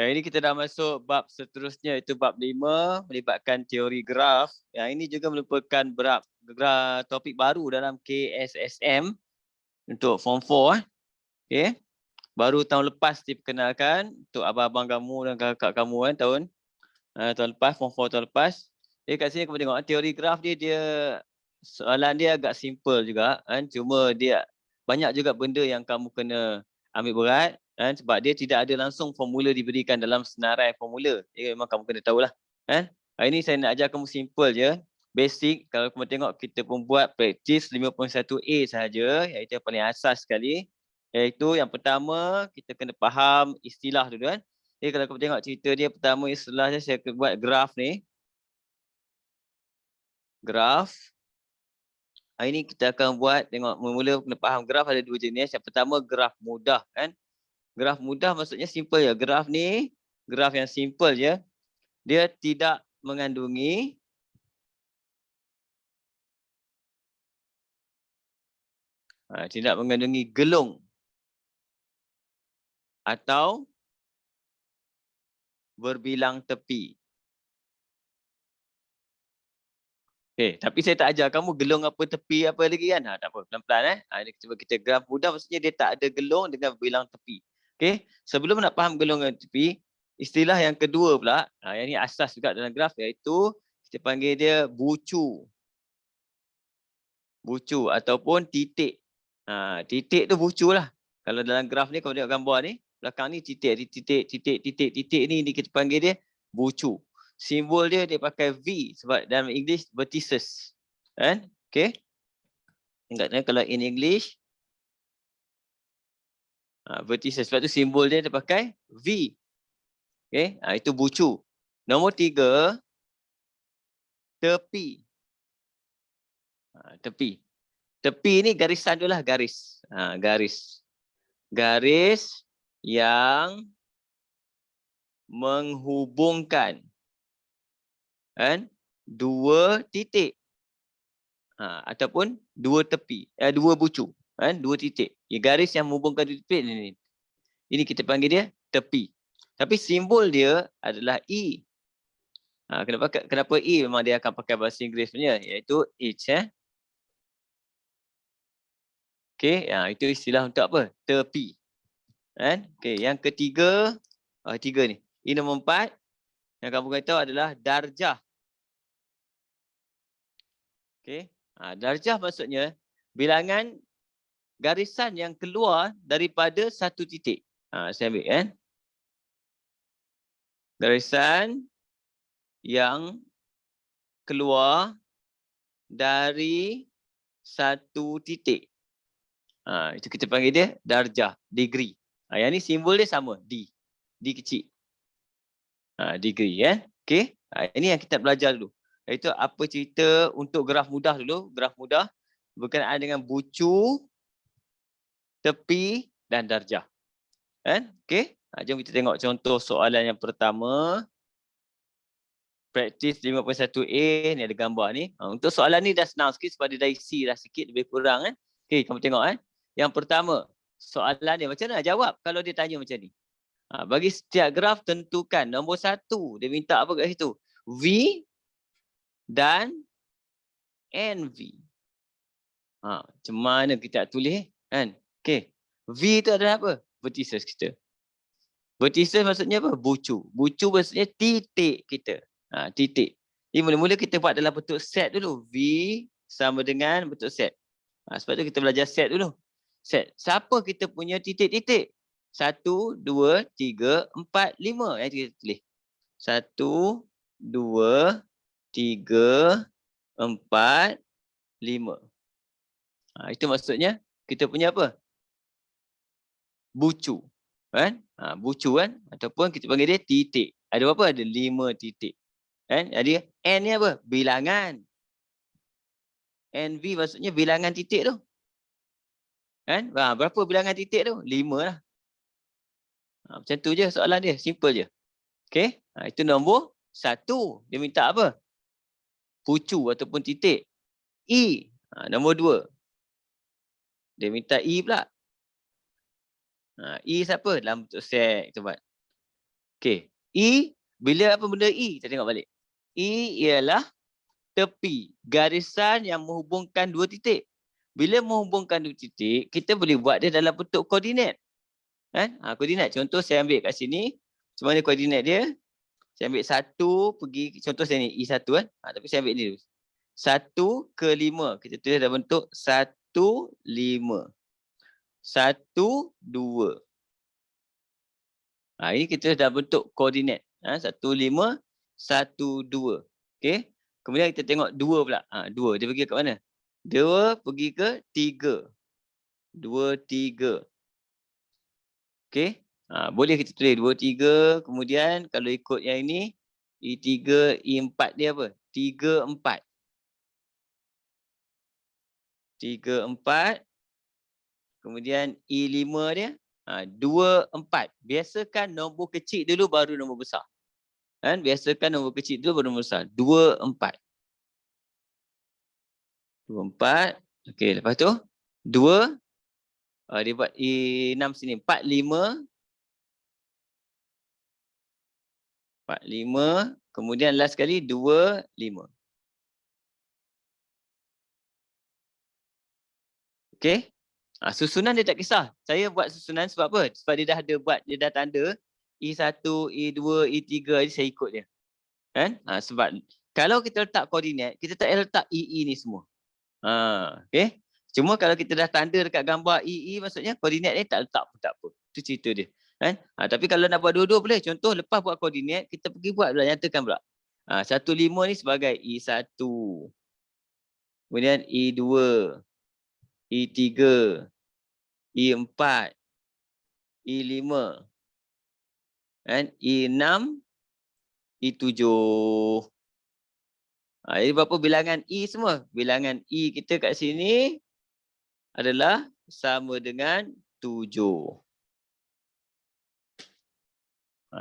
Yang ini kita dah masuk bab seterusnya, itu bab 5 melibatkan teori graf. Yang ini juga merupakan topik baru dalam KSSM untuk form 4. Okay. Baru tahun lepas diperkenalkan untuk abang-abang kamu dan kakak kamu kan, tahun lepas, form 4 tahun lepas. Kat sini kamu tengok teori graf dia soalan dia agak simple juga kan, cuma dia banyak juga benda yang kamu kena ambil berat kan, sebab dia tidak ada langsung formula diberikan dalam senarai formula. Jadi memang kamu kena tahulah kan. Hari ni saya nak ajar kamu simple je, basic. Kalau kamu tengok kita pun buat praktis 51A sahaja, iaitu yang paling asas sekali. Iaitu yang pertama kita kena faham istilah dulu kan. Jadi kalau kamu tengok cerita dia, pertama istilahnya saya akan buat graf ni. Graf. Hari ni kita akan buat, tengok mula-mula kena faham graf ada dua jenis. Yang pertama graf mudah kan. Graf mudah maksudnya simple je. Graf ni graf yang simple je. Dia tidak mengandungi gelung atau berbilang tepi. Okay, tapi saya tak ajar kamu gelung apa tepi apa lagi kan. Tak apa, pelan-pelan Ini cuba kita graf mudah maksudnya dia tak ada gelung dengan berbilang tepi. Okay, sebelum nak faham gelung dan tepi, istilah yang kedua pula, yang ni asas juga dalam graf, iaitu kita panggil dia bucu. Bucu ataupun titik. Titik tu bucu lah. Kalau dalam graf ni, kalau tengok gambar ni, belakang ni titik ni kita panggil dia bucu. Simbol dia pakai V sebab dalam English vertices. Kan? Okay. Ingatnya kalau in English, vertices. Sebab tu simbol dia pakai V. Okay. Itu bucu. Nombor 3, tepi. Tepi. Tepi ni garisan tu lah, garis. Garis. Garis yang menghubungkan kan dua titik ataupun dua tepi, dua bucu kan, dua titik. Garis yang menghubungkan dua titik ni. Ini kita panggil dia tepi. Tapi simbol dia adalah E. Kenapa E? Memang dia akan pakai bahasa Inggeris punya, iaitu each. Okey, itu istilah untuk apa? Tepi. Kan? Okey, yang ketiga, tiga ni. Ini nombor 4 yang kamu kata adalah darjah. Okey. Darjah maksudnya bilangan garisan yang keluar daripada satu titik. Saya ambil kan. Garisan yang keluar dari satu titik. Itu kita panggil dia darjah, degree. Yang ni simbol dia sama, D. D kecil. Degree kan. Okey. Ini yang kita belajar dulu. Iaitu apa cerita untuk graf mudah dulu. Graf mudah berkenaan dengan bucu, tepi dan darjah. Kan? Okey. Jom kita tengok contoh soalan yang pertama. Praktis 51A, ni ada gambar ni. Untuk soalan ni dah senang sikit sebab dia dah isi dah sikit lebih kurang kan. Okey, kamu tengok kan. Yang pertama, soalan dia macam mana nak jawab kalau dia tanya macam ni. Bagi setiap graf tentukan nombor 1. Dia minta apa kat situ? V dan NV. Macam mana kita tulis kan? Okey. V tu adalah apa? Vertices kita. Vertices maksudnya apa? Bucu. Bucu maksudnya titik kita. Titik. Jadi mula-mula kita buat dalam bentuk set dulu. V sama dengan bentuk set. Sebab tu kita belajar set dulu. Set. Siapa kita punya titik-titik? 1, 2, 3, 4, 5. Yang kita tulis. 1, 2, 3, 4, 5. Itu maksudnya kita punya apa? Bucu. Kan? Bucu kan? Ataupun kita panggil dia titik. Ada berapa? Ada 5 titik. Kan? Jadi N ni apa? Bilangan. NV maksudnya bilangan titik tu. Kan? Berapa bilangan titik tu? 5 lah. Macam tu je soalan dia. Simple je. Okey? Itu nombor 1. Dia minta apa? Bucu ataupun titik. E. Nombor 2. Dia minta E pula. E siapa? Dalam bentuk set. Kita buat. Okey. E, bila apa benda E? Kita tengok balik. E ialah tepi, garisan yang menghubungkan dua titik. Bila menghubungkan dua titik, kita boleh buat dia dalam bentuk koordinat. Kan? Koordinat. Contoh saya ambil kat sini. Macam mana koordinat dia? Saya ambil 1 pergi, contoh saya ni E1 kan. Tapi saya ambil ni dulu. 1 ke 5. Kita tulis dalam bentuk 1, 5. 1, 2. Ini kita dah bentuk koordinat. 1, 5, 1, 2. Okey. Kemudian kita tengok 2 pula. 2. Dia pergi ke mana? 2 pergi ke 3. 2, 3. Okey. Boleh kita tulis 2, 3. Kemudian kalau ikut yang ini, E3, E4 dia apa? 3, 4. 3, 4. Kemudian E5 dia. 2, 4. Biasakan nombor kecil dulu baru nombor besar. Kan? Biasakan nombor kecil dulu baru nombor besar. 2, 4. 2, 4. Okey, lepas tu 2. Dia buat E6 sini. 4, 5. 4, 5. Kemudian last sekali 2, 5. Okey. Susunan dia tak kisah. Saya buat susunan sebab apa? Sebab dia dah ada buat, dia dah tanda E1, E2, E3 ni saya ikut dia. Kan? Sebab kalau kita letak koordinat, kita tak payah letak EE ni semua. Okey. Cuma kalau kita dah tanda dekat gambar EE, maksudnya koordinat ni tak letak pun tak apa. Itu cerita dia. Kan? Tapi kalau nak buat dua-dua boleh. Contoh lepas buat koordinat, kita pergi buat pula, nyatakan pula. 1, 5 ni sebagai E1. Kemudian E2. E3. E4. E5. Kan? E6. E7. Jadi berapa bilangan E semua? Bilangan E kita kat sini adalah sama dengan 7.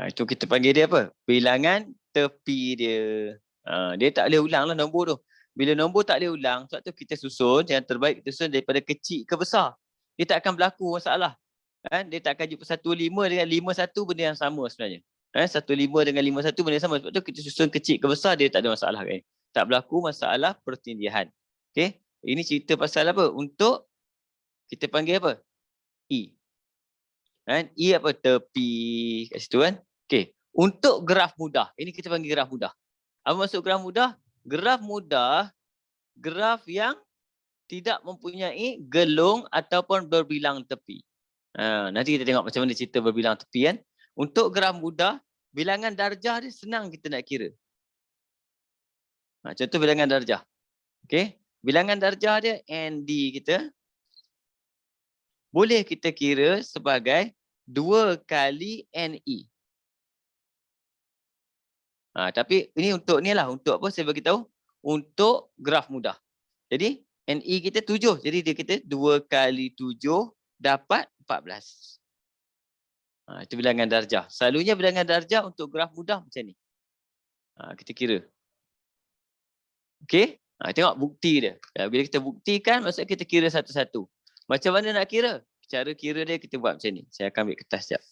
Itu kita panggil dia apa? Bilangan tepi dia. Dia tak boleh ulang lah nombor tu. Bila nombor tak boleh ulang, sebab tu kita susun, yang terbaik kita susun daripada kecil ke besar. Dia tak akan berlaku masalah. Dia tak akan jumpa 1, 5 dengan 5, 1 benda yang sama sebenarnya. 1, 5 dengan 5, 1 benda yang sama. Sebab tu kita susun kecil ke besar, dia tak ada masalah kan. Tak berlaku masalah pertindihan. Okey. Ini cerita pasal apa? Untuk kita panggil apa? E. E apa? Tepi. Kat situ kan. Okey. Untuk graf mudah. Ini kita panggil graf mudah. Apa maksud graf mudah? Graf mudah, graf yang tidak mempunyai gelung ataupun berbilang tepi. Nanti kita tengok macam mana cerita berbilang tepi kan. Untuk graf mudah, bilangan darjah dia senang kita nak kira. Contoh bilangan darjah. Okey. Bilangan darjah dia ND kita. Boleh kita kira sebagai 2 kali NE. Tapi ini untuk ni lah. Untuk apa saya bagi tahu? Untuk graf mudah. Jadi NE kita 7. Jadi dia kita 2 kali 7 dapat 14. Itu bilangan darjah. Selalunya bilangan darjah untuk graf mudah macam ni. Kita kira. Okey? Tengok bukti dia. Bila kita buktikan, maksudnya kita kira satu-satu. Macam mana nak kira? Cara kira dia kita buat macam ni. Saya akan ambil kertas sekejap.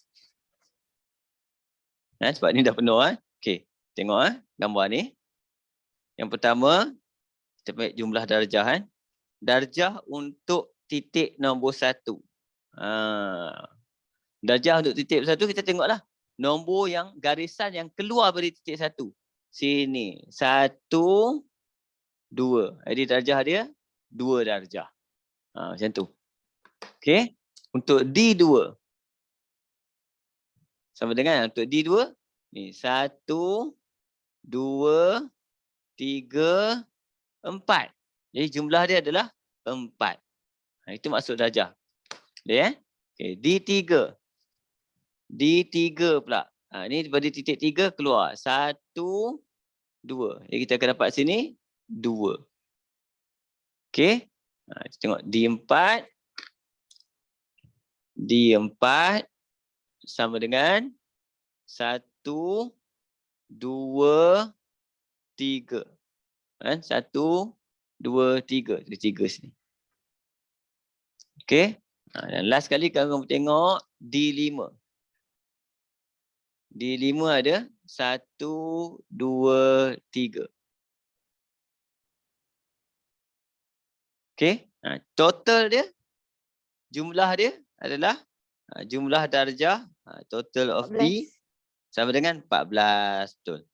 Sebab ni dah penuh. Okey. Tengok gambar ni. Yang pertama, kita ambil jumlah darjah. Darjah untuk titik nombor 1. Darjah untuk titik nombor 1 kita tengoklah. Nombor yang garisan yang keluar dari titik 1. Sini. 1, 2. Jadi darjah dia 2 darjah. Macam tu. Okey. Untuk D2. Sama dengan untuk D2. Ni 1, 2, 3, 4. Jadi jumlah dia adalah 4. Itu maksud darjah. Boleh Okey. D3. D3 pula. Ni daripada titik 3 keluar. 1, 2. Jadi kita akan dapat sini 2. Okey. Kita tengok D4. D4 sama dengan 1, 2, 3. 1, 2, 3. Ada 3 sini. Okey. Dan last sekali kamu tengok D5. Di 5 ada 1, 2, 3. Okey. Total dia, jumlah dia adalah jumlah darjah total of 14. B sama dengan 14. Betul.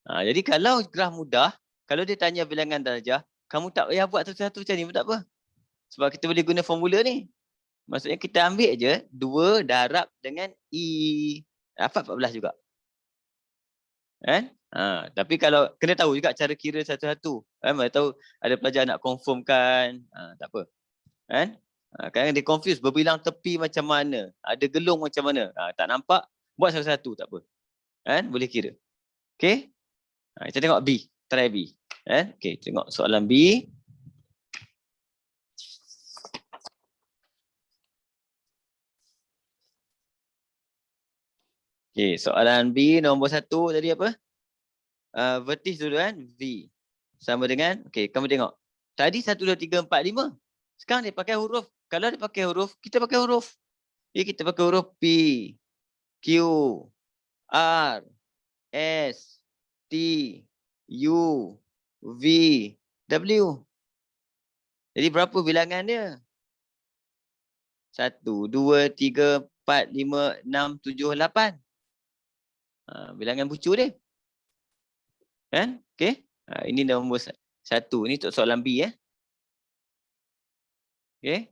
Jadi kalau graf mudah, kalau dia tanya bilangan darjah, kamu tak payah buat satu-satu macam ni pun tak apa. Sebab kita boleh guna formula ni. Maksudnya kita ambil je 2 darab dengan E. Dapat 14 juga. Kan? Tapi kalau kena tahu juga cara kira satu-satu. Mana tahu ada pelajar nak confirmkan. Tak apa. Kan? Kadang dia confuse berbilang tepi macam mana. Ada gelung macam mana. Tak nampak. Buat satu-satu. Tak apa. Kan? Boleh kira. Okay? Kita tengok B. Try B. Okay, tengok soalan B. Okay, soalan B nombor 1 tadi apa? Vertis dulu kan? V. Sama dengan, okay, kamu tengok. Tadi 1, 2, 3, 4, 5. Sekarang dia pakai huruf. Kalau dia pakai huruf, kita pakai huruf. Jadi kita pakai huruf P, Q, R, S, T, U, V, W. Jadi berapa bilangan dia? 1, 2, 3, 4, 5, 6, 7, 8. Bilangan bucu dia. Kan? Okey. Ini nombor 1. Ini untuk soalan B. Okey.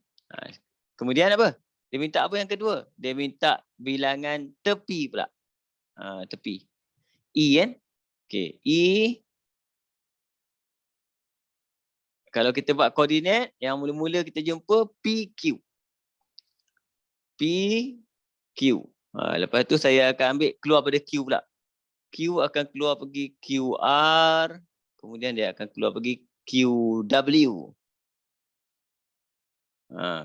Kemudian apa? Dia minta apa yang kedua? Dia minta bilangan tepi pula. Tepi. E kan? Okey. E. Kalau kita buat koordinat, yang mula-mula kita jumpa PQ. PQ. Lepas tu saya akan ambil keluar pada Q pula. Q akan keluar pergi QR. Kemudian dia akan keluar pergi QW.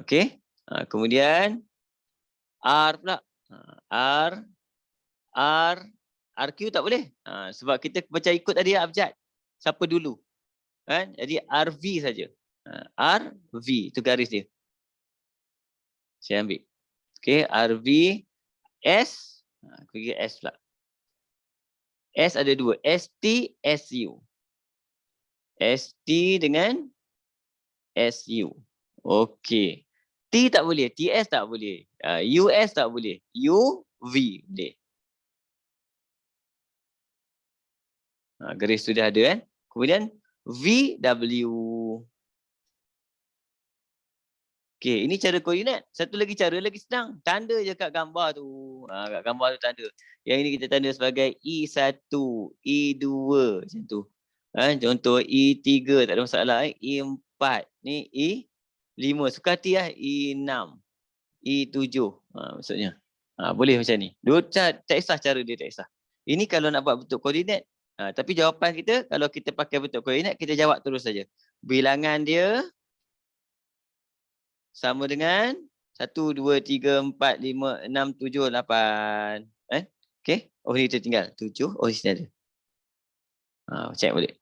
Okey. Kemudian R pula. RQ tak boleh. Sebab kita baca ikut tadi abjad. Siapa dulu? Kan? Jadi RV saja. RV itu garis dia. Saya ambil. Okey, RV S. Pergi S pula. S ada 2. ST, SU. ST dengan SU. Okey. T tak boleh. TS tak boleh. US tak boleh. UV boleh. Garis sudah ada kan. Kemudian VW. Okey, ini cara koordinat. Satu lagi cara lagi senang. Tanda je kat gambar tu. Kat gambar tu tanda. Yang ini kita tanda sebagai E1, E2 macam tu. Contoh E3 tak ada masalah. E4 ni E5. Suka hati lah. E6. E7 maksudnya. Boleh macam ni. Dua tak kisah cara dia, tak kisah. Ini kalau nak buat bentuk koordinat. Tapi jawapan kita, kalau kita pakai bentuk koordinat, kita jawab terus saja. Bilangan dia sama dengan 1, 2, 3, 4, 5, 6, 7, 8. Okey. Oh, ni tertinggal. 7. Oh, di sini ada. Check balik.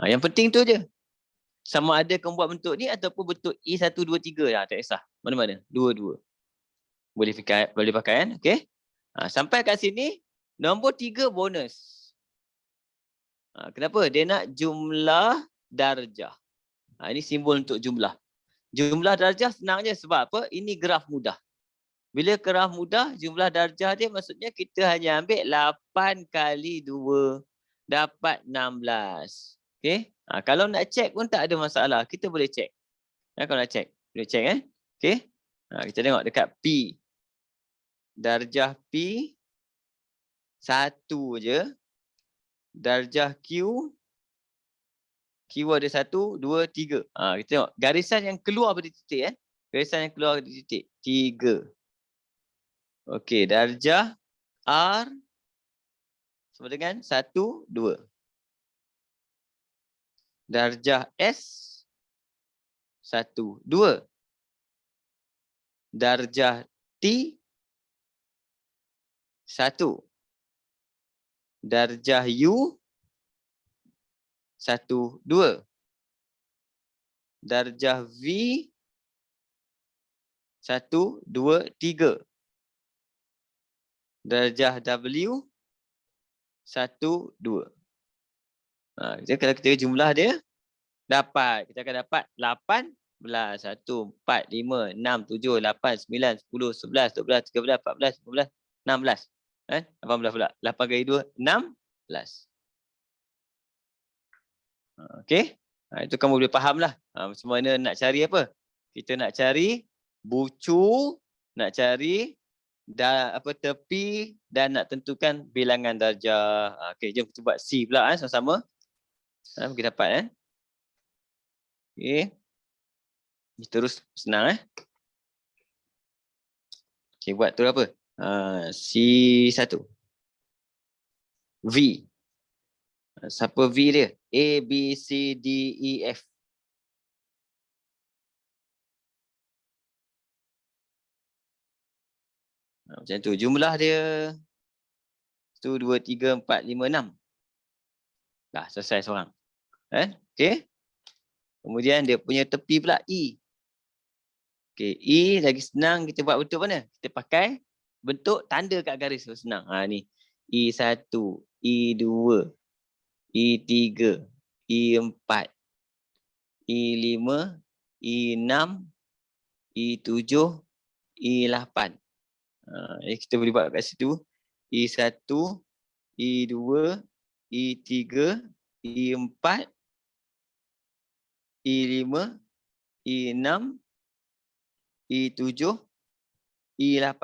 Yang penting tu je. Sama ada kamu buat bentuk ni ataupun bentuk E1, 2, 3. Tak kisah. Mana-mana. Dua-dua. Boleh pakai kan? Okey. Sampai kat sini, nombor 3 bonus. Kenapa? Dia nak jumlah darjah. Ini simbol untuk jumlah. Jumlah darjah senang je sebab apa? Ini graf mudah. Bila graf mudah, jumlah darjah dia maksudnya kita hanya ambil 8 kali 2 dapat 16. Okey? Kalau nak check pun tak ada masalah. Kita boleh check. Kalau nak check. Boleh check Okey? Kita tengok dekat P. Darjah P 1 je. Darjah Q ada 1, 2, 3. Kita tengok garisan yang keluar dari titik. Garisan yang keluar dari titik. 3. Okey, darjah R sama dengan 1, 2. Darjah S 1, 2. Darjah T 1. Darjah U 1, 2. Darjah V 1, 2, 3. darjah W 1, 2. Jadi kalau kita jumlah dia dapat, kita akan dapat 18, 1, 4, 5, 6, 7, 8, 9, 10, 11, 12, 13, 14, 15, 16. 18 pula. 8 kali 2, 16. Okey. Itu kamu boleh faham lah. Macam mana nak cari apa. Kita nak cari bucu, nak cari tepi dan nak tentukan bilangan darjah. Okey, jom kita buat C pula sama-sama. Bagi dapat okey. Terus senang okey, buat tu apa? C1. V. Siapa V dia? A, B, C, D, E, F. Macam tu. Jumlah dia 1, 2, 3, 4, 5, 6. Dah selesai seorang. Okey. Kemudian dia punya tepi pula E. Okey, E lagi senang kita buat bentuk mana? Kita pakai bentuk tanda kat garis tu senang. Ni. E1, E2, E3, E4, E5, E6, E7, E8. Kita boleh buat kat situ. E1, E2, E3, E4, E5, E6, E7, E8.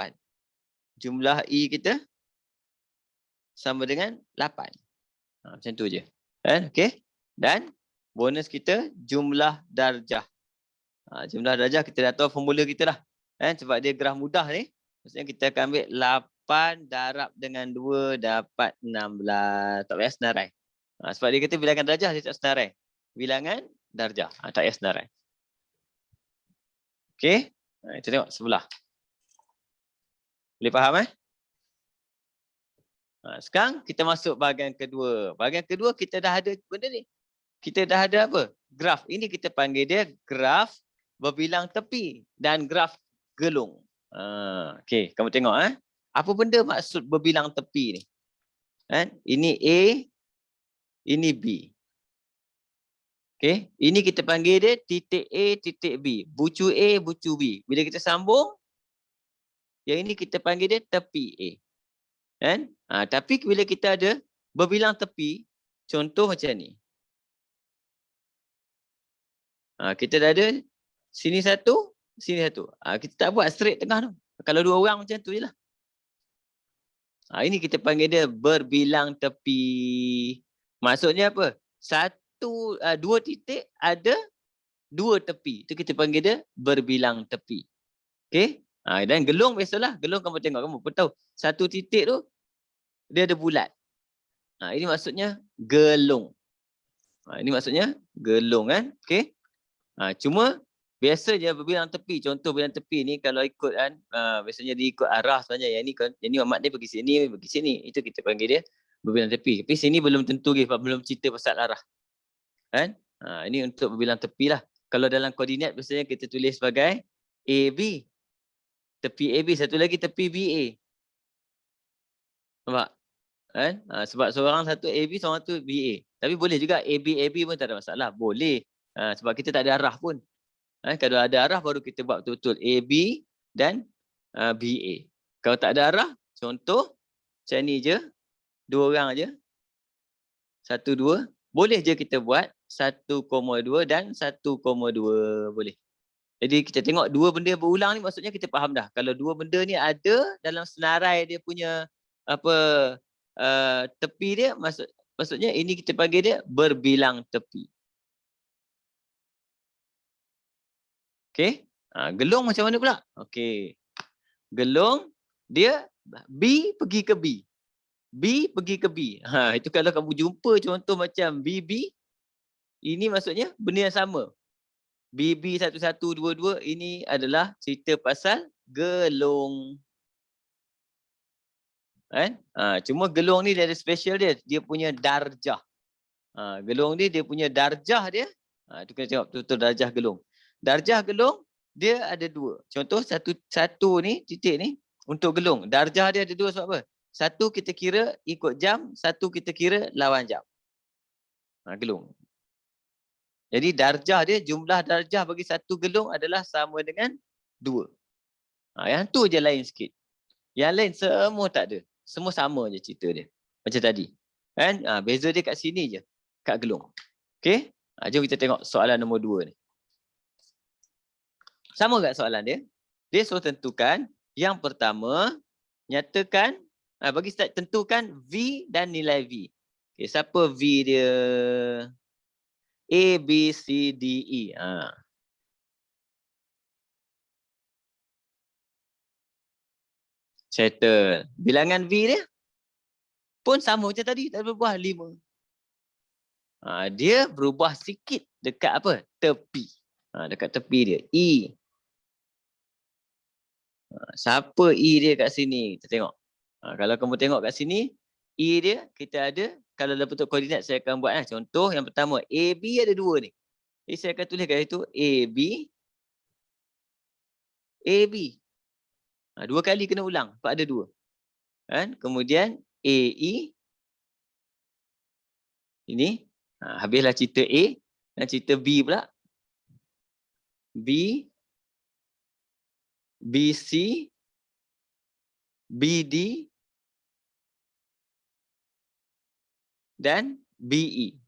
Jumlah E kita sama dengan 8. Macam tu je. Okey. Dan bonus kita jumlah darjah. Jumlah darjah kita dah tahu formula kita lah. Sebab dia graf mudah ni. Maksudnya kita akan ambil 8 darab dengan 2 dapat 16. Tak payah senarai. Sebab dia kata bilangan darjah dia tak senarai. Bilangan darjah. Tak payah senarai. Okey. Kita tengok sebelah. Boleh faham sekarang kita masuk bahagian kedua. Bahagian kedua kita dah ada benda ni. Kita dah ada apa? Graf. Ini kita panggil dia graf berbilang tepi dan graf gelung. Okey, kamu tengok apa benda maksud berbilang tepi ni? Ini A, ini B. Okey, ini kita panggil dia titik A, titik B. Bucu A, bucu B. Bila kita sambung, yang ini kita panggil dia tepi A. Tapi bila kita ada berbilang tepi, contoh macam ni. Kita dah ada sini satu, sini satu. Kita tak buat straight tengah tu. Kalau dua orang macam tu je lah. Ini kita panggil dia berbilang tepi. Maksudnya apa? Dua titik ada dua tepi. Itu kita panggil dia berbilang tepi. Okey? Dan gelung biasalah. Gelung kamu tengok, kamu pun tahu. Satu titik tu, dia ada bulat. Ini maksudnya gelung. Ini maksudnya gelung Okey? Cuma biasa je berbilang tepi. Contoh bilang tepi ni kalau ikut biasanya dia ikut arah sebenarnya. Yang ni mak dia pergi sini. Itu kita panggil dia berbilang tepi. Tapi sini belum tentu sebab belum cerita pasal arah. Ini untuk berbilang tepi lah. Kalau dalam koordinat biasanya kita tulis sebagai AB. Tepi AB. Satu lagi tepi BA. Nampak? Sebab seorang satu AB, seorang tu BA. Tapi boleh juga AB pun tak ada masalah. Boleh. Sebab kita tak ada arah pun. Kalau ada arah baru kita buat betul-betul AB dan BA. Kalau tak ada arah, contoh macam ni je. Dua orang je. 1, 2. Boleh je kita buat 1,2 dan 1,2. Boleh. Jadi kita tengok dua benda berulang ni maksudnya kita faham dah. Kalau dua benda ni ada dalam senarai dia punya tepi dia, maksudnya ini kita panggil dia berbilang tepi. Okey. Gelung macam mana pula? Okey. Gelung dia B pergi ke B. B pergi ke B. Itu kalau kamu jumpa contoh macam BB, ini maksudnya benda yang sama. BB 1122 ini adalah cerita pasal gelung. Cuma gelung ni dia ada special dia. Dia punya darjah. Gelung ni dia punya darjah dia. Itu kena tengok betul-betul darjah gelung. Darjah gelung dia ada dua. Contoh satu ni titik ni Untuk gelung, darjah dia ada dua sebab apa? Satu kita kira ikut jam, satu kita kira lawan jam. Gelung. Jadi darjah dia, jumlah darjah bagi satu gelung adalah sama dengan 2. Yang tu je lain sikit. Yang lain semua tak ada. Semua sama je cerita dia. Macam tadi. Kan? Beza dia kat sini je. Kat gelung. Okey? Jom kita tengok soalan nombor 2 ni. Sama kat soalan dia. Dia suruh tentukan yang pertama, nyatakan, bagi start tentukan V dan nilai V. Okay, siapa V dia? A, B, C, D, E. Settle. Bilangan V dia pun sama macam tadi, tak berubah 5. Dia berubah sikit dekat apa? Tepi. Dekat tepi dia. E. Siapa E dia kat sini? Kita tengok. Kalau kamu tengok kat sini, E dia kita ada, kalau dalam bentuk koordinat saya akan buat. Contoh yang pertama, AB ada 2 ni. Jadi saya akan tulis kat situ AB, AB. 2 kali kena ulang, sebab ada 2. Kan? Kemudian AE. Ini. Habislah cerita A dan cerita B pula. B, BC, BD dan BE.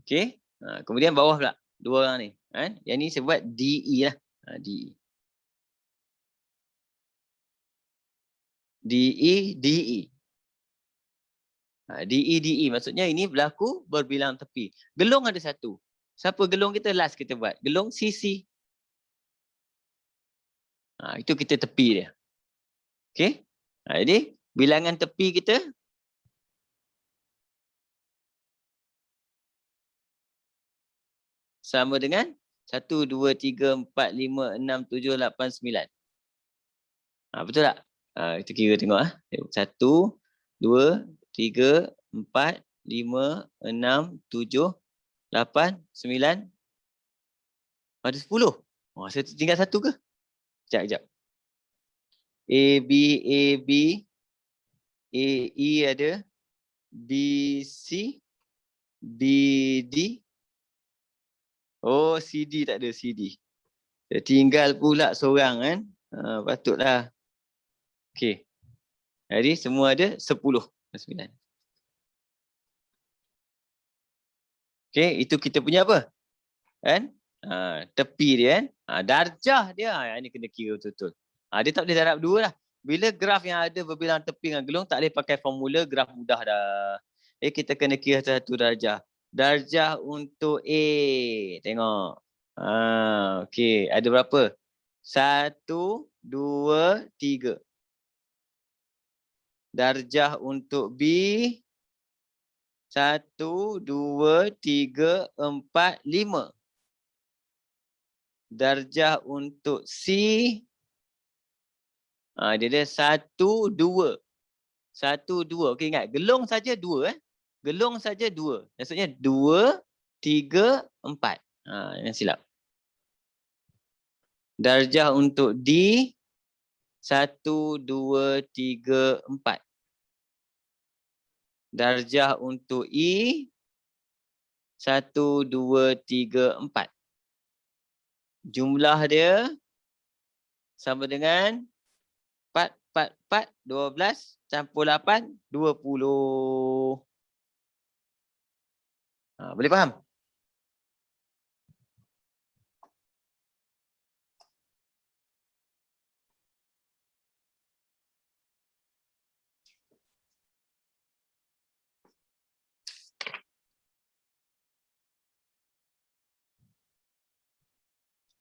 Okey. Kemudian bawah pula 2 orang ni. Kan? Yang ni saya buat DE lah. DE. DE, DE. DE, DE. Maksudnya ini berlaku berbilang tepi. Gelung ada 1. Siapa gelung kita? Last kita buat. Gelung CC. Itu kita tepi dia. Okey. Jadi bilangan tepi kita sama dengan 1, 2, 3, 4, 5, 6, 7, 8, 9. Betul tak? Kita kira tengok. 1, 2, 3, 4, 5, 6, 7, 8, 9. Ada 10. Saya tinggal 1 ke? Sekejap. A, B, A, B. A, E ada. B, C. B, D. Oh, C, D tak ada C, D. Tinggal pula seorang kan. Patutlah. Okey. Jadi semua ada 10. 9. Okey, itu kita punya apa? Kan? Tepi dia kan. Darjah dia. Yang ni kena kira betul-betul. Dia tak boleh darab 2 lah. Bila graf yang ada berbilang tepi dengan gelung, tak boleh pakai formula, graf mudah dah. Kita kena kira satu darjah. Darjah untuk A. Tengok. Okey, ada berapa? 1, 2, 3. Darjah untuk B. 1, 2, 3, 4, 5. Darjah untuk C. Dia ada 1, 2. 1, 2. Okey, ingat. Gelung saja 2. Gelung saja 2. Maksudnya 2, 3, 4. Yang silap. Darjah untuk D. 1, 2, 3, 4. Darjah untuk E. 1, 2, 3, 4. Jumlah dia sama dengan 4, 4, 4, 12 campur 8, 20. Boleh faham?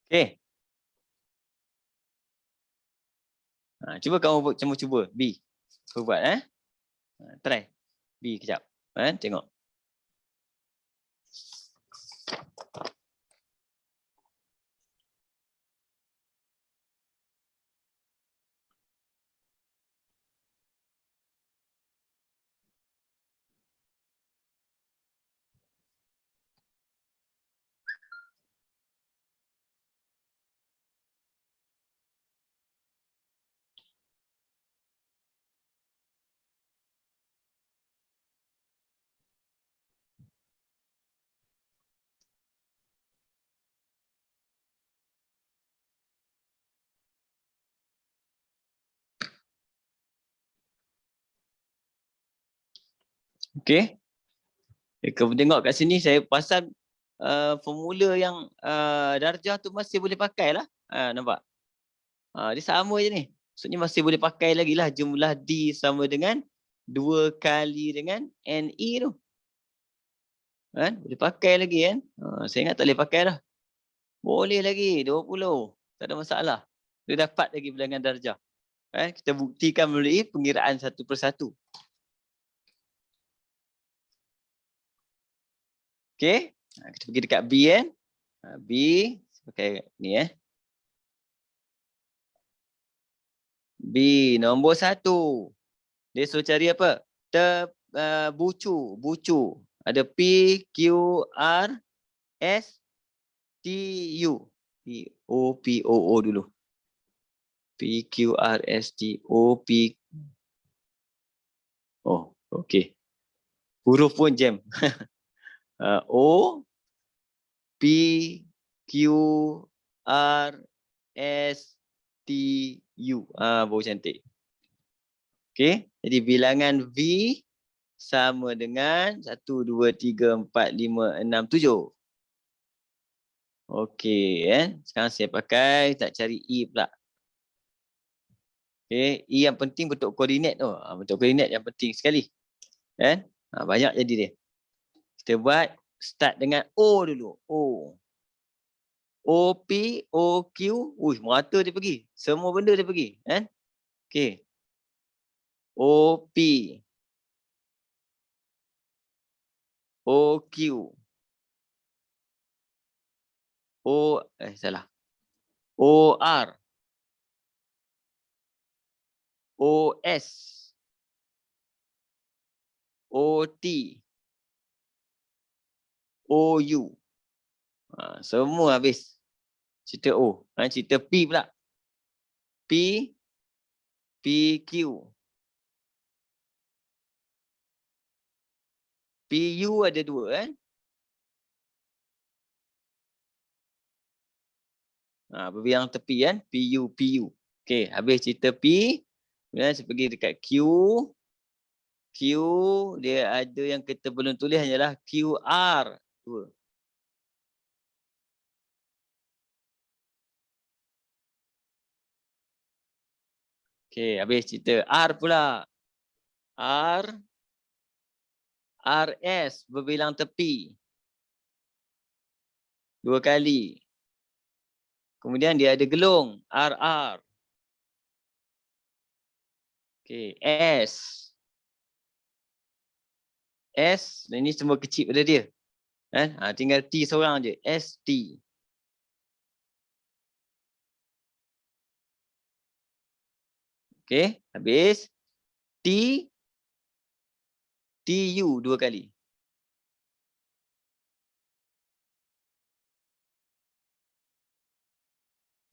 Okey. Cuba kamu cuba B. Cuba buat try. B kejap. Tengok. Okey. Kamu tengok kat sini saya pasal formula yang darjah tu masih boleh pakai lah. Nampak? Dia sama je ni. Maksudnya masih boleh pakai lagi lah jumlah D sama dengan 2 kali dengan NE tu. Kan? Boleh pakai lagi kan? Saya ingat tak boleh pakai dah. Boleh lagi 20. Tak ada masalah. Dia dapat lagi bilangan darjah. Kan? Kita buktikan melalui pengiraan satu persatu. Okey. Kita pergi dekat B kan. B. Pakai ni B nombor 1. Dia suruh cari apa? Bucu. Ada P, Q, R, S, T, U. P, O dulu. P, Q, R, S, T, O, P. Oh, okey. Huruf pun jam. O, P, Q, R, S, T, U. Baru cantik. Okey. Jadi bilangan V sama dengan 1, 2, 3, 4, 5, 6, 7. Okey kan. Sekarang saya pakai tak cari E pula. Okey, E yang penting bentuk koordinat tu. Bentuk koordinat yang penting sekali. Kan? Banyak jadi dia. Kita buat start dengan O dulu. O. O, P, O, Q. Merata dia pergi. Semua benda dia pergi. Kan? Okey. O, P. O, Q. Salah. O, R. O, S. O, T. O, U. Semua habis. Cerita O. Cerita P pula. P, P, Q. PU ada 2 kan? Berbilang tepi kan? PU. Okey, habis cerita P. Kemudian saya pergi dekat Q. Q dia ada yang kita belum tulis hanyalah QR. 2. Okey, habis cerita R pula. R, RS berbilang tepi. 2 kali. Kemudian dia ada gelung. RR. Okey, S. S, ini semua kecil pada dia. Kan? Tinggal T seorang je. ST. Okey, habis. T, TU 2 kali.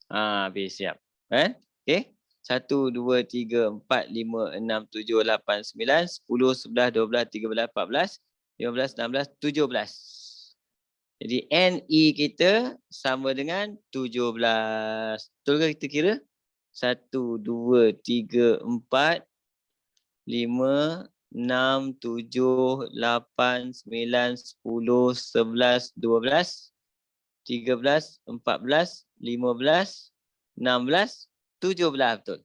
Habis siap. Kan? Okey. 1, 2, 3, 4, 5, 6, 7, 8, 9, 10, 11, 12, 13, 14, 15, 16, 17. Jadi NE kita sama dengan 17. Betul ke kita kira? 1, 2, 3, 4, 5, 6, 7, 8, 9, 10, 11, 12, 13, 14, 15, 16, 17 betul.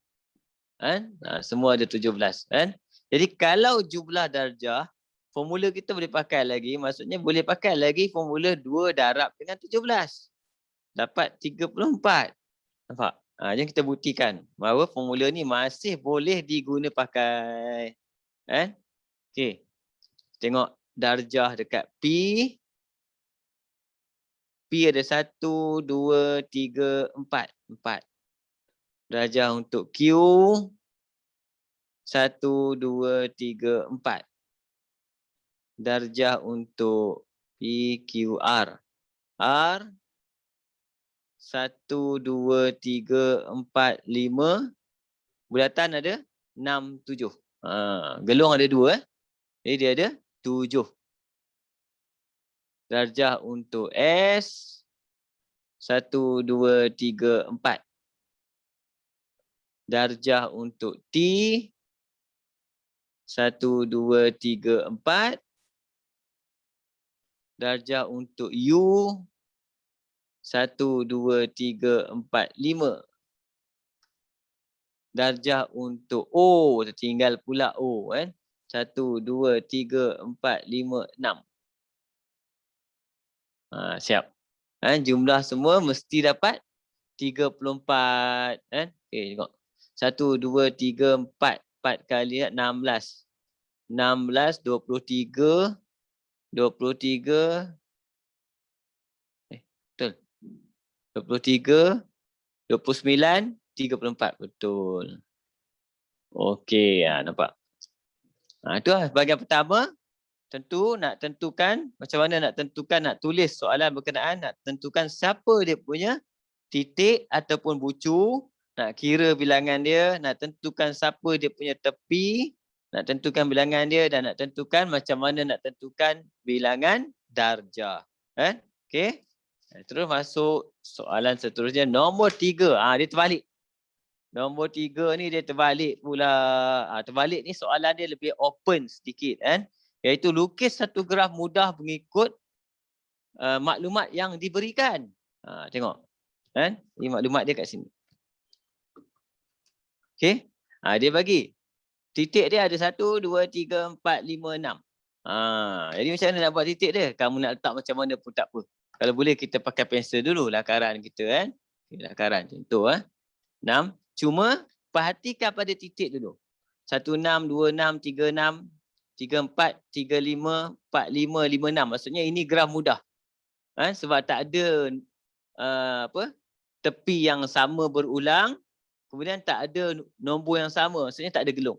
Kan? Semua ada 17 kan? Jadi kalau jumlah darjah, formula kita boleh pakai lagi, maksudnya boleh pakai lagi formula 2 darab dengan 17. Dapat 34. Nampak? Yang kita buktikan bahawa formula ni masih boleh diguna pakai. Kan? Okey. Tengok darjah dekat P. P ada 1, 2, 3, 4. 4. Darjah untuk Q 1, 2, 3, 4. Darjah untuk PQR. R 1, 2, 3, 4, 5. Bulatan ada 6, 7. Gelung ada 2. Jadi dia ada 7. Darjah untuk S 1, 2, 3, 4. Darjah untuk T 1, 2, 3, 4. Darjah untuk U 1, 2, 3, 4, 5. Darjah untuk O, tertinggal pula O kan. 1, 2, 3, 4, 5, 6. Siap. Jumlah semua mesti dapat 34 kan. Okey, tengok. 1, 2, 3, 4. 4 kali 16. 16, 23. 23. Betul. 23, 29, 34. Betul. Okey, nampak. Itulah bahagian pertama. Tentu nak tentukan, macam mana nak tentukan, nak tulis soalan berkenaan, nak tentukan siapa dia punya titik ataupun bucu, nak kira bilangan dia, nak tentukan siapa dia punya tepi, nak tentukan bilangan dia dan nak tentukan macam mana nak tentukan bilangan darjah. Okey. Terus masuk soalan seterusnya, nombor 3. Dia terbalik. Nombor 3 ni dia terbalik pula. Terbalik ni soalan dia lebih open sedikit kan. Iaitu lukis satu graf mudah mengikut maklumat yang diberikan. Tengok. Kan? Ini maklumat dia kat sini. Okey. Dia bagi. Titik dia ada 1, 2, 3, 4, 5, 6. Jadi macam mana nak buat titik dia? Kamu nak letak macam mana pun tak apa. Kalau boleh kita pakai pensel dulu lakaran kita kan. Lakaran contoh 6. Cuma perhatikan pada titik dulu. 1, 6, 2, 6, 3, 6, 3, 4, 3, 5, 4, 5, 5, 6. Maksudnya ini graf mudah. Sebab tak ada tepi yang sama berulang. Kemudian tak ada nombor yang sama. Maksudnya tak ada gelung.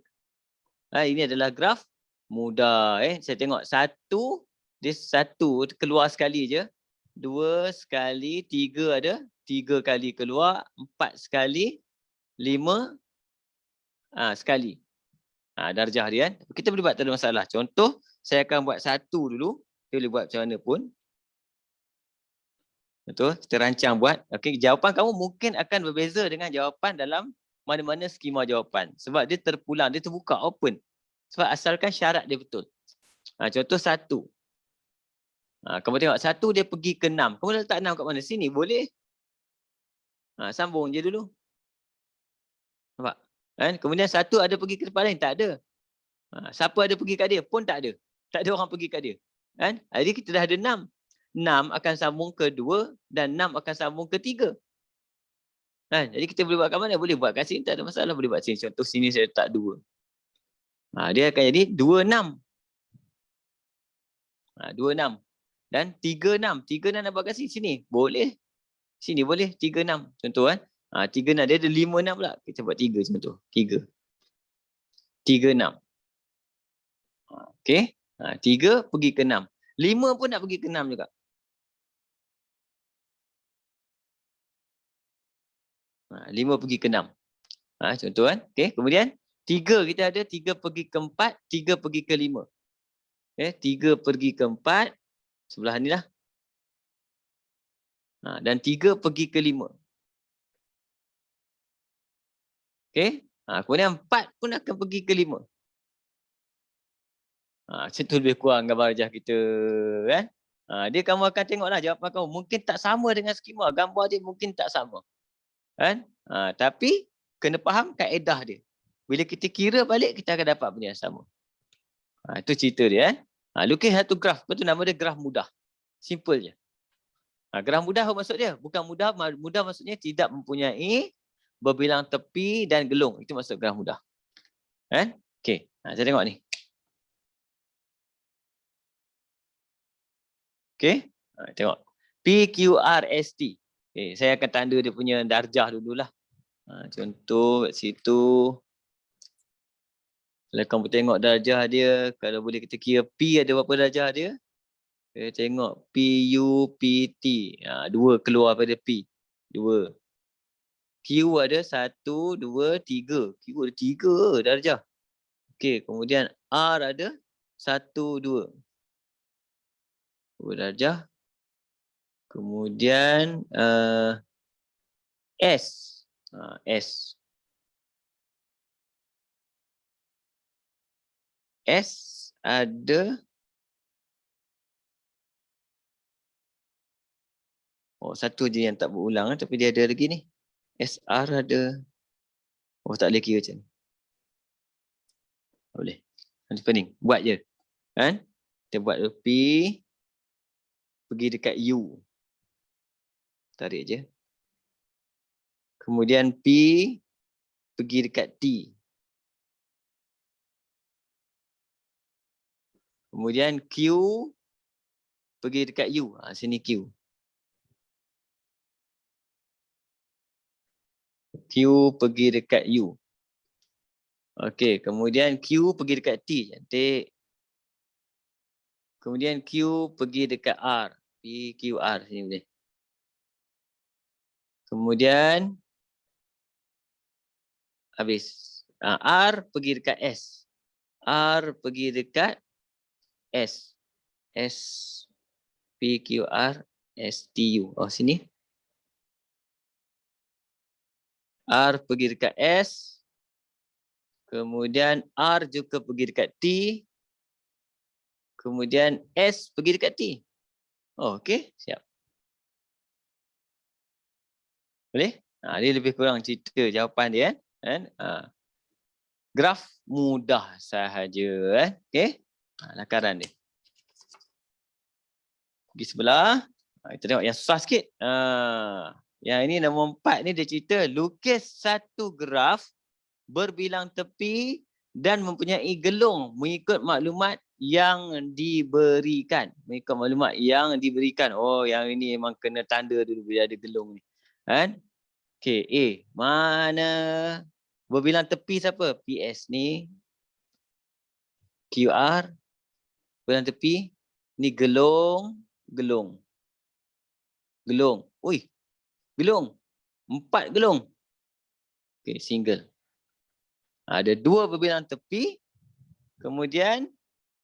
Ini adalah graf mudah. Saya tengok 1, dia 1 keluar sekali je. 2 sekali, 3 ada. 3 kali keluar, 4 sekali, 5 sekali. Darjah dia kan. Kita boleh buat, tak ada masalah. Contoh, saya akan buat 1 dulu. Kita boleh buat macam mana pun. Betul? Kita rancang buat. Okey, jawapan kamu mungkin akan berbeza dengan jawapan dalam mana-mana skema jawapan. Sebab dia terpulang, dia terbuka, open. Sebab asalkan syarat dia betul. Contoh 1. Kamu tengok 1 dia pergi ke 6. Kamu letak 6 kat mana? Sini, boleh? Sambung je dulu. Nampak? Kemudian 1 ada pergi ke tempat lain? Tak ada. Siapa ada pergi kat dia? Pun tak ada. Tak ada orang pergi kat dia. Jadi kita dah ada 6. 6 akan sambung ke 2 dan 6 akan sambung ke 3. Jadi kita boleh buat kat mana? Boleh buat kat sini, tak ada masalah. Boleh buat sini. Contoh sini saya letak 2. Dia akan jadi 2, 6. 2, 6. Dan 3, 6. 3, 6 nak buat kat sini? Sini. Boleh. Sini boleh. 3, 6. Contoh 3, 6. Dia ada 5, 6 pula. Kita buat 3 contoh. 3. 3, 6. Okey. 3 pergi ke 6. 5 pun nak pergi ke 6 juga. 5 pergi ke 6. Contoh kan. Okey. Kemudian 3 kita ada 3 pergi ke 4, 3 pergi ke 5. 3 pergi ke 4. Sebelah ni lah. Dan 3 pergi ke 5. Okey. Kemudian 4 pun akan pergi ke 5. Macam tu lebih kurang gambar rajah kita kan. Dia kamu akan tengoklah jawapan kamu. Mungkin tak sama dengan skema. Gambar dia mungkin tak sama. Kan? Tapi kena faham kaedah dia. Bila kita kira balik, kita akan dapat benda yang sama. Itu cerita dia. Lukis satu graf. Betul nama dia graf mudah. Simple je. Graf mudah apa maksud dia? Bukan mudah. Mudah maksudnya tidak mempunyai berbilang tepi dan gelung. Itu maksud graf mudah. Okey. Saya tengok ni. Okey. Tengok. PQRST. Okay, saya akan tanda dia punya darjah dululah. Contoh kat situ. Kalau kamu tengok darjah dia, kalau boleh kita kira P ada berapa darjah dia. Kita tengok PUPT. 2 keluar pada P. 2. Q ada 1, 2, 3. Q ada 3 darjah. Okey, kemudian R ada 1, 2. 2 darjah. Kemudian S. S. S ada satu je yang tak berulang tapi dia ada lagi ni. SR ada. Tak boleh kira macam ni. Tak boleh. Nanti pening. Buat je. Kan? Kita buat P pergi dekat U. Tarik je. Kemudian P pergi dekat T. Kemudian Q pergi dekat U. Sini Q. Q pergi dekat U. Okey, kemudian Q pergi dekat T. Cantik. Kemudian Q pergi dekat R. P, Q, R. Sini boleh. Kemudian habis. R pergi dekat S. R pergi dekat S. S, P, Q, R, S, T, U. Sini. R pergi dekat S. Kemudian R juga pergi dekat T. Kemudian S pergi dekat T. Okey, siap. Boleh? Dia lebih kurang cerita jawapan dia kan. Graf mudah sahaja okey. Lakaran dia. Pergi sebelah. Kita tengok yang susah sikit. Yang ini nombor 4 ni dia cerita lukis satu graf berbilang tepi dan mempunyai gelung mengikut maklumat yang diberikan. Mengikut maklumat yang diberikan. Yang ini memang kena tanda dulu bila ada gelung ni. Kan? Okey, A. Mana berbilang tepi siapa? PS ni. QR. Berbilang tepi. Ni gelung. Gelung. Gelung. Ui. Gelung. 4 gelung. Okey, single. Ada 2 berbilang tepi. Kemudian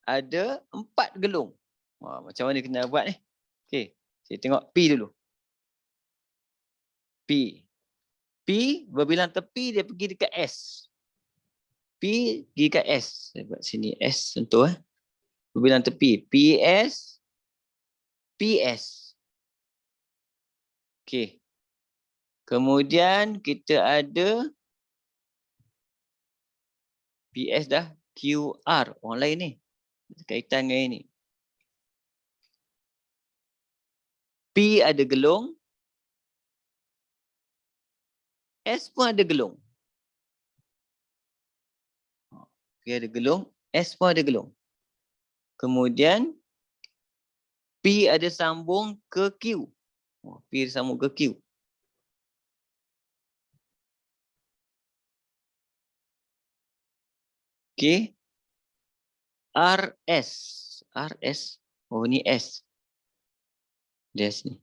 ada 4 gelung. Macam mana kena buat ni? Okey, saya tengok P dulu. P. P berbilang tepi dia pergi dekat S. P pergi dekat S. Saya buat sini S contoh berbilang tepi. PS. PS. Okey. Kemudian kita ada PS dah. QR. Orang lain ni. Kaitan dengan ini. P ada gelung. S pun ada gelung. P ada gelung. S pun ada gelung. Kemudian P ada sambung ke Q. P ada sambung ke Q. Okey. RS. RS. Ni S. S ni.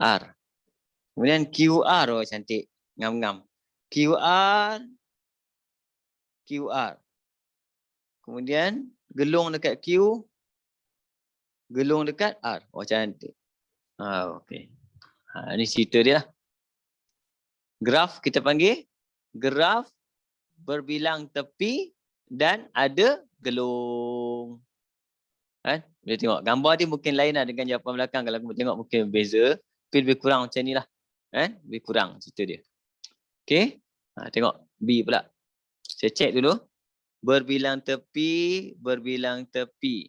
R. Kemudian QR. Cantik. Ngam-ngam. QR. QR. Kemudian gelung dekat Q. Gelung dekat R. Cantik. Okey. Ni cerita dia lah. Graf kita panggil. Graf berbilang tepi dan ada gelung. Boleh tengok gambar dia mungkin lain lah dengan jawapan belakang. Kalau kamu tengok mungkin berbeza. Tapi lebih kurang macam ni lah. Lebih kurang cerita dia. Okey. Tengok B pula. Saya cek dulu. Berbilang tepi, berbilang tepi.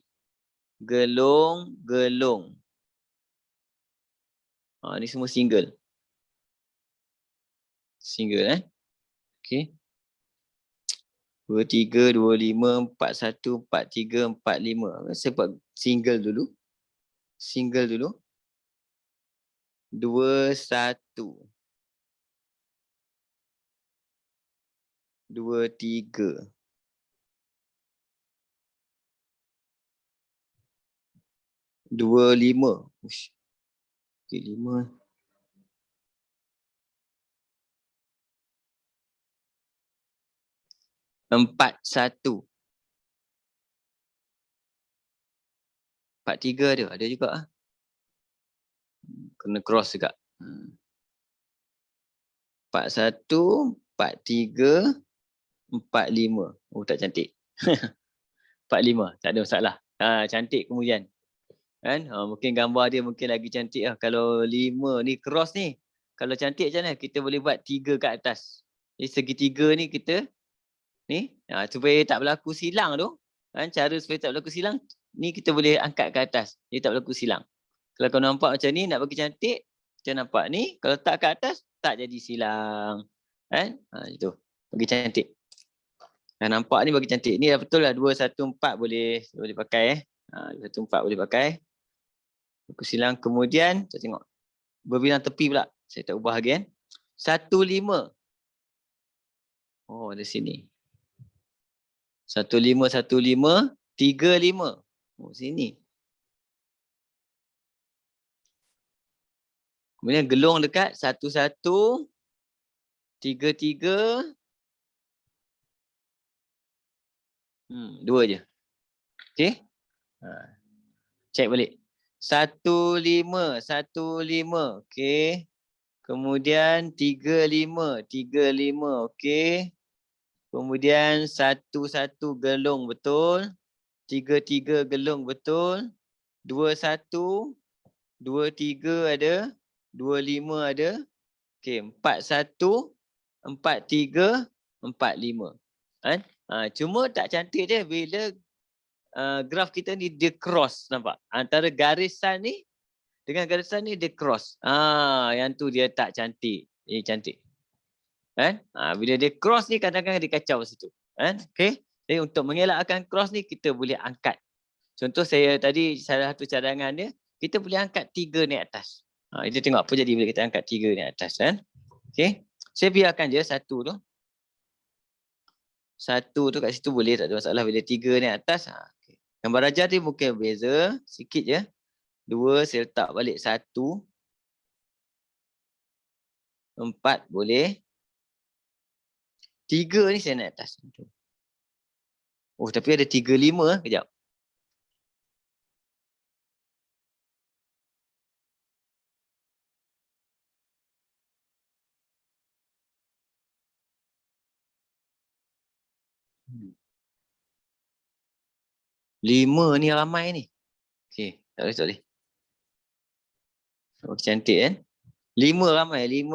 Gelung, gelung. Ni semua single. Single Okey. 2, 3, 2, 5, 4, 1, 4, 3, 4, 5. Saya buat single dulu. Single dulu. 2, 1. 2, 3. 2, 5. Okey, 5. 4, 1. 4, 3 ada. Ada juga. Kena cross juga. 4, 1, 4, 3, 4, 5. Tak cantik. 45, tak ada masalah. Cantik kemudian. Kan? Mungkin gambar dia mungkin lagi cantik lah. Kalau 5 ni cross ni, kalau cantik macam mana? Kita boleh buat 3 kat atas. Jadi segitiga ni kita ni supaya tak berlaku silang tu. Kan? Cara supaya tak berlaku silang ni kita boleh angkat ke atas. Dia tak berlaku silang. Kalau kau nampak macam ni nak bagi cantik, kita nampak ni, kalau tak kat atas tak jadi silang. Kan? Itu. Bagi cantik. Nampak ni bagi cantik. Ni dah betul lah 214 boleh pakai 214 boleh pakai. Aku silang kemudian saya tengok berbilang tepi pula. Saya tak ubah lagi 15. Oh, di sini. 15 35 35. Oh, sini. Kemudian gelung dekat 11 33. 2 je. Okey? Check balik. 15 15. Okey. Kemudian 35 35. Okey. Kemudian 11 gelung betul. 33 gelung betul. 21 23 ada. 25 ada. Okey, 41 43 45. Kan? Cuma tak cantik dia bila graf kita ni dia cross, nampak? Antara garisan ni dengan garisan ni dia cross. Yang tu dia tak cantik. Ini cantik. Kan? Bila dia cross ni kadang-kadang dia kacau situ. Kan? Okey. Jadi untuk mengelakkan cross ni kita boleh angkat. Contoh saya tadi salah satu cadangan dia, kita boleh angkat 3 naik atas. Kita tengok apa jadi bila kita angkat 3 naik atas kan. Okey. Saya biarkan je 1 tu. 1 tu kat situ boleh, tak ada masalah. Bila 3 naik atas, okay. Gambar rajah dia mungkin beza sikit je. 2 saya letak balik 1. 4 boleh. 3 ni saya naik atas. Oh, tapi ada 3 5 kejap. Lima ni ramai ni. Okey, tak boleh. Oh, cantik kan? 5 ramai. 5.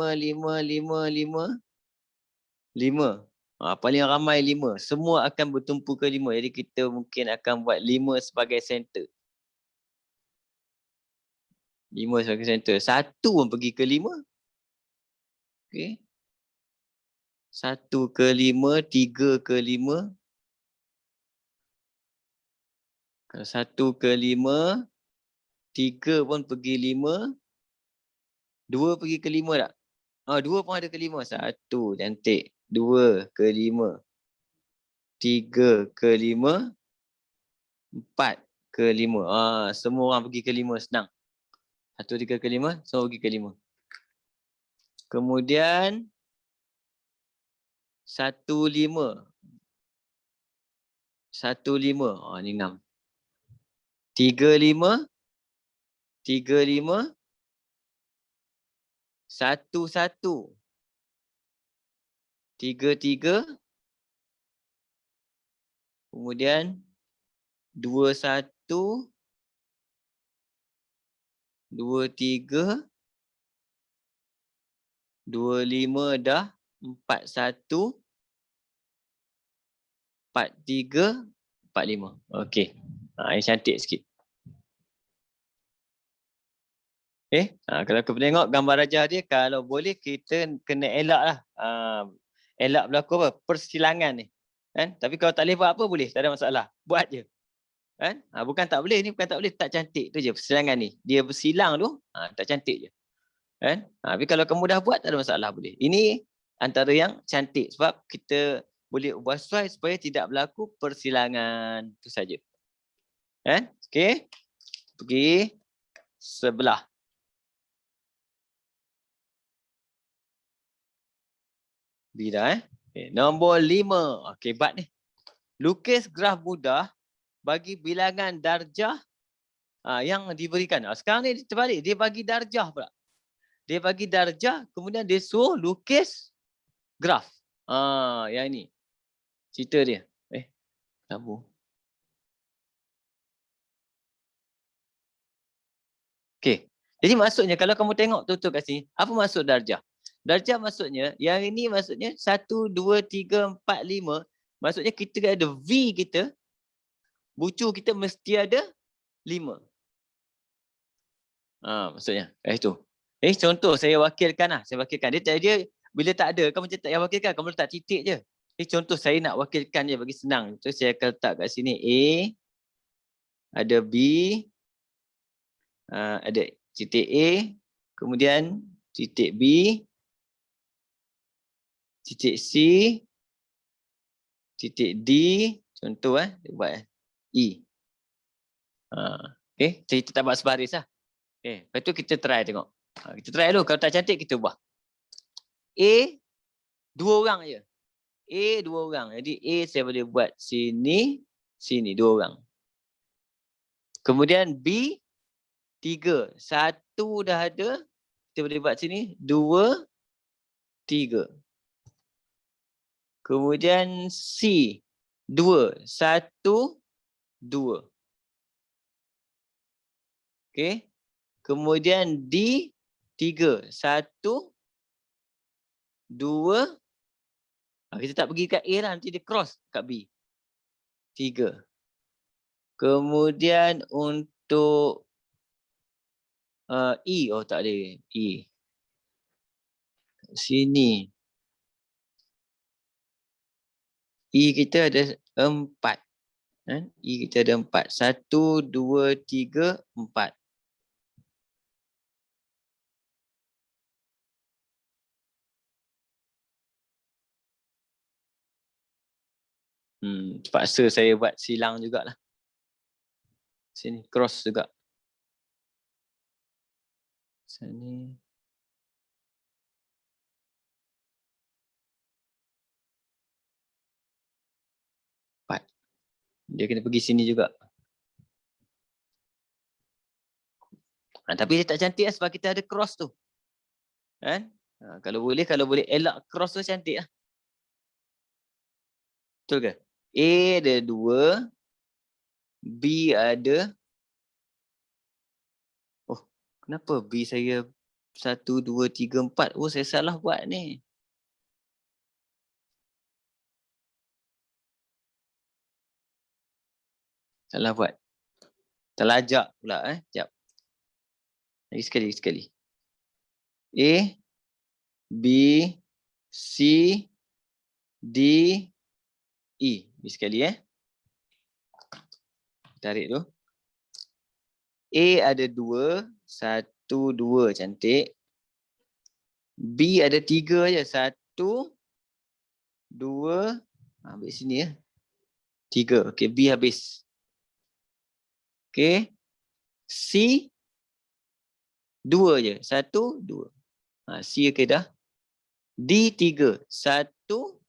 Paling ramai 5. Semua akan bertumpu ke 5. Jadi kita mungkin akan buat 5 sebagai center. 5 sebagai center. 1 pun pergi ke 5. Okey. 1 ke 5, 3 ke 5. Kalau 1 ke 5, 3 pun pergi 5. 2 pergi ke 5 tak? 2 pun ada ke 5. 1 cantik. 2 ke 5. 3 ke 5. 4 ke 5. Semua orang pergi ke 5 senang. 1, 3 ke 5, semua pergi ke 5. Kemudian 1, 5. 1, 5. Ni 6. 3, 5. 3, 5. 1, 1. 3, 3. Kemudian 2, 1. 2, 3. 2, 5 dah. 4, 1. 4, 3. 4, 5. Okey. Ini cantik sikit. Okay. Kalau kita tengok gambar rajah dia, kalau boleh kita kena elak lah. Elak berlaku apa? Persilangan ni. Kan? Tapi kalau tak boleh buat apa, boleh. Tak ada masalah. Buat je. Kan? Bukan tak boleh ni, bukan tak boleh. Tak cantik tu je persilangan ni. Dia bersilang tu, tak cantik je. Kan? Tapi kalau kamu dah buat, tak ada masalah, boleh. Ini antara yang cantik. Sebab kita boleh ubah sesuai supaya tidak berlaku persilangan. Itu saja. Kan? Okey. Pergi sebelah. Bila okay. Nombor 5. Okey, bat ni. Lukis graf mudah bagi bilangan darjah yang diberikan. Sekarang ni terbalik, dia bagi darjah pula. Dia bagi darjah, kemudian dia suruh lukis graf. Yang ni. Cerita dia. Sambung. Okey. Jadi maksudnya kalau kamu tengok betul-betul kat sini, apa maksud darjah? Darjah maksudnya, yang ini maksudnya 1, 2, 3, 4, 5. Maksudnya kita ada V kita, bucu kita mesti ada 5. Maksudnya itu. Contoh saya wakilkan lah. Saya wakilkan. Dia bila tak ada, kamu tak payah wakilkan. Kamu letak titik je. Contoh saya nak wakilkan je bagi senang. So saya akan letak kat sini A, ada B, ada titik A, kemudian titik B, titik C, titik D, contoh dia buat E. Okay, kita tak buat sebaris lah. Okay, lepas tu kita try tengok. Kita try dulu, kalau tak cantik kita ubah. A, 2 orang je. A 2 orang. Jadi A saya boleh buat sini, sini 2 orang. Kemudian B 3. 1 dah ada. Kita boleh buat sini 2, 3. Kemudian C 2. 1, 2. Okey. Kemudian D 3. 1, 2. Kita tak pergi kat A lah, nanti dia cross kat B. 3. Kemudian untuk E, tak ada E. Sini. E kita ada 4. E kita ada 4. 1, 2, 3, 4. Terpaksa saya buat silang jugalah. Sini cross juga. Sini. Dia kena pergi sini juga. Tapi dia tak cantik lah sebab kita ada cross tu. Kan? Kalau boleh elak cross tu cantik lah. Betul ke? A ada 2. B ada. Kenapa B saya 1, 2, 3, 4? Saya salah buat ni. Salah buat. Terlajak pula. Sekejap. Lagi sekali. A, B, C, D, E. B sekali tarik tu. A ada 2. 1, 2 cantik. B ada 3 je. 1, 2. Ambil sini 3. Okey, B habis. Okey. C 2 je. 1, 2. C okey dah. D 3. 1,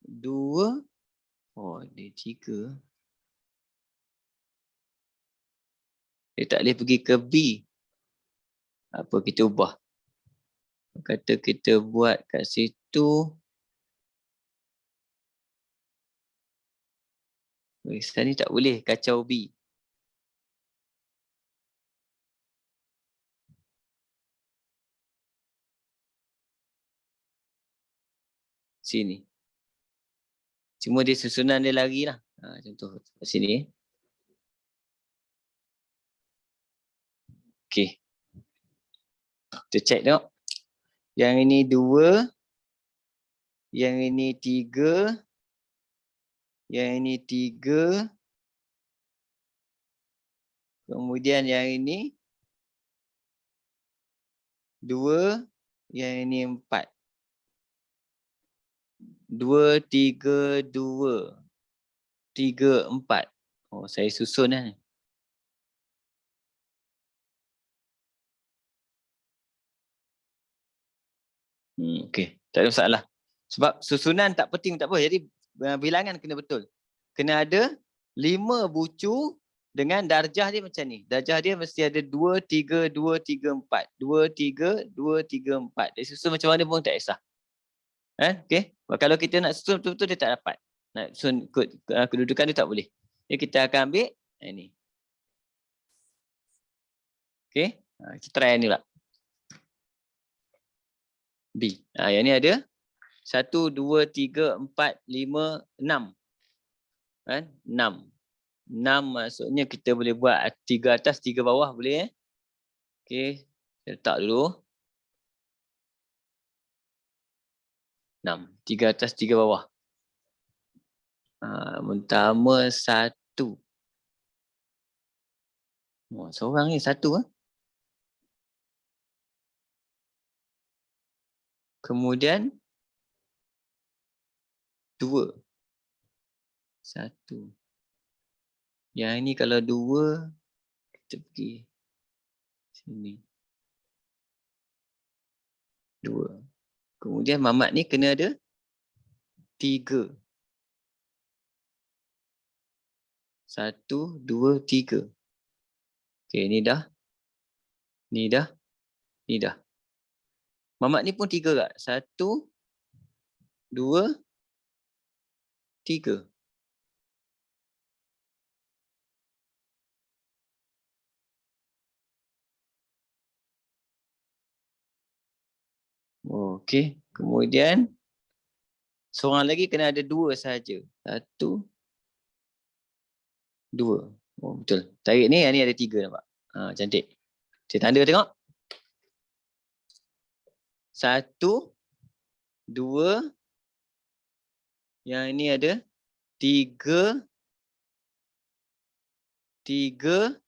2. D 3. Dia tak boleh pergi ke B. Apa kita ubah? Kata kita buat kat situ. Sekarang ni tak boleh kacau B. Sini. Cuma dia susunan dia lari lah. Contoh sini. Okey. Kita check tengok. Yang ini 2. Yang ini 3. Yang ini 3. Kemudian yang ini 2. Yang ini 4. 2, 3, 2. 3, 4. Saya susun ni. Okey, tak ada masalah. Sebab susunan tak penting tak apa. Jadi bilangan kena betul. Kena ada 5 bucu dengan darjah dia macam ni. Darjah dia mesti ada 2, 3, 2, 3, 4. 2, 3, 2, 3, 4. Dia susun macam mana pun tak kisah. Okey. Kalau kita nak susun betul-betul dia tak dapat. Nak susun kedudukan dia tak boleh. Jadi kita akan ambil ini. Okey. Kita try ni pula. B. Yang ni ada 1, 2, 3, 4, 5, 6. Kan? 6. 6 maksudnya kita boleh buat 3 atas 3 bawah boleh. Okey. Saya letak dulu. 6. 3 atas 3 bawah. Pertama 1. Seorang ni 1. Kemudian 2. 1. Yang ini kalau 2, kita pergi sini. 2. Kemudian Mamat ni kena ada 3. 1, 2, 3. Okey, ni dah. Ni dah. Ni dah. Mamat ni pun 3 tak? 1, 2, 3. Okey. Kemudian seorang lagi kena ada 2 saja. 1, 2. Betul. Tarik ni, yang ni ada 3 nampak. Cantik. Saya tanda tengok. 1, 2. Yang ini ada 3, 3,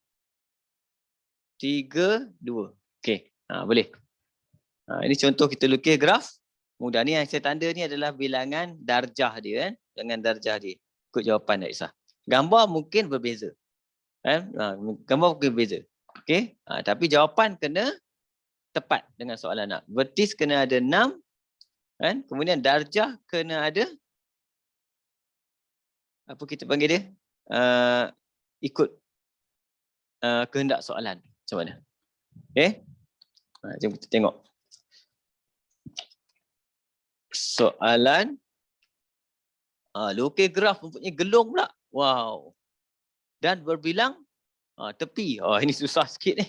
3, 2. Okey. Boleh. Ini contoh kita lukis graf. Mudah ni yang saya tanda ni adalah bilangan darjah dia kan. Bilangan darjah dia. Ikut jawapan tak kisah. Gambar mungkin berbeza. Kan? Gambar mungkin berbeza. Okey. Tapi jawapan kena tepat dengan soalan nak. Vertis kena ada 6. Kan? Kemudian darjah kena ada apa kita panggil dia? Ikut kehendak soalan. Macam mana? Okey. Jom kita tengok. Soalan. Lukis graf mempunyai gelung pula. Wow. Dan berbilang tepi. Ini susah sikit ni.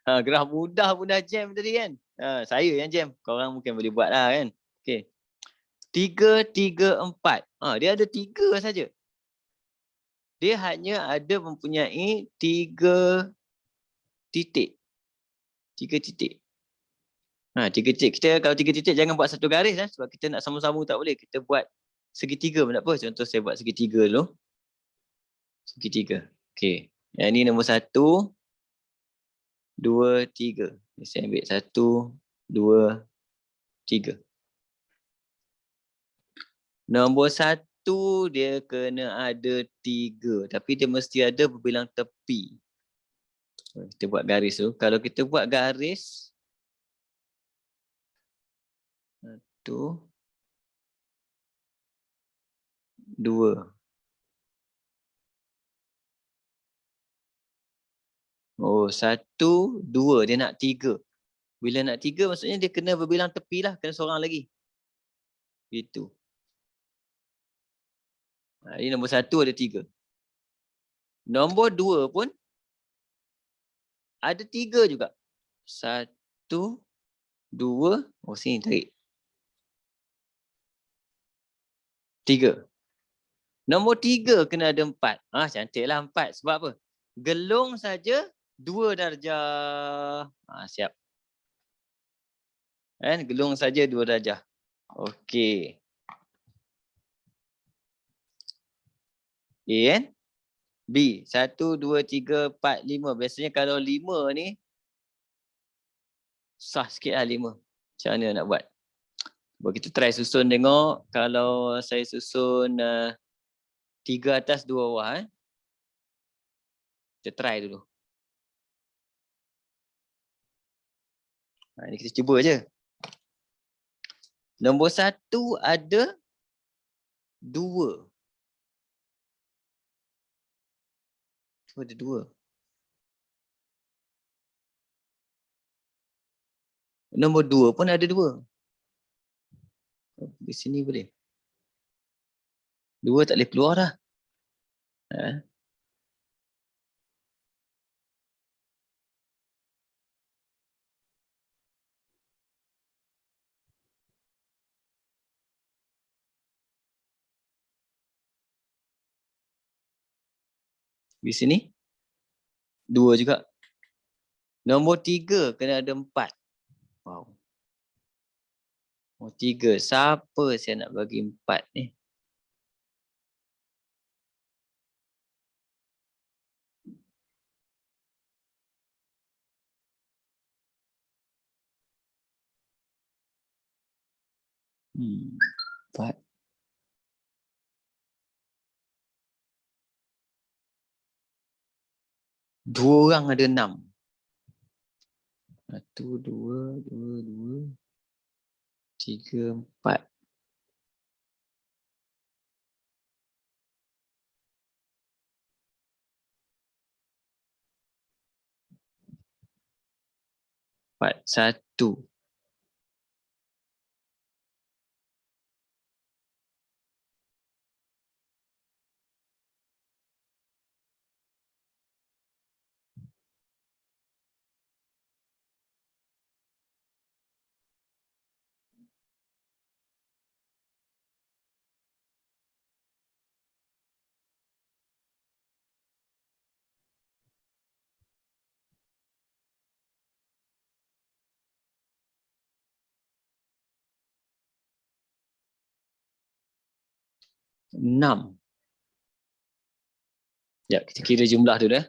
Graf mudah pun dah jam tadi kan. Saya yang jam. Korang mungkin boleh buat lah kan. Okey. 3, 3, 4. Dia ada 3 saja. Dia hanya ada mempunyai 3 titik. 3 titik. 3 titik. Kita kalau 3 titik jangan buat satu garis sebab kita nak sama-sama tak boleh. Kita buat segitiga pun tak apa. Contoh saya buat segitiga dulu. Segitiga. Okey. Yang ni nombor 1, 2, 3. Saya ambil 1, 2, 3. Nombor 1 dia kena ada 3. Tapi dia mesti ada berbilang tepi. Kita buat garis tu. Kalau kita buat garis 1, 2. 1, 2. Dia nak 3. Bila nak 3 maksudnya dia kena berbilang tepi lah. Kena seorang lagi. Itu. Ini nombor 1 ada 3. Nombor 2 pun ada 3 juga. 1, 2. Sini tarik. 3. Nombor 3 kena ada 4. Cantiklah 4. Sebab apa? Gelung saja 2 darjah. Siap. Gelung saja 2 darjah. Okey. A kan? B. 1, 2, 3, 4, 5. Biasanya kalau 5 ni susah sikit lah 5. Macam mana nak buat? Kita try susun tengok. Kalau saya susun 3 atas 2 bawah. Kita try dulu. Ini kita cuba je. Nombor 1 ada 2. Ada 2. Nombor 2 pun ada 2. Di sini boleh. 2 tak boleh keluar dah. Di sini 2 juga. Nombor 3 kena ada 4. Wow. Nombor 3. Siapa saya nak bagi 4 ni? Hmm. 4. 2 orang ada 6. 1, 2, 2, 2, 3, 4. Empat, 1. 6. Sekejap, kita kira jumlah tu dah.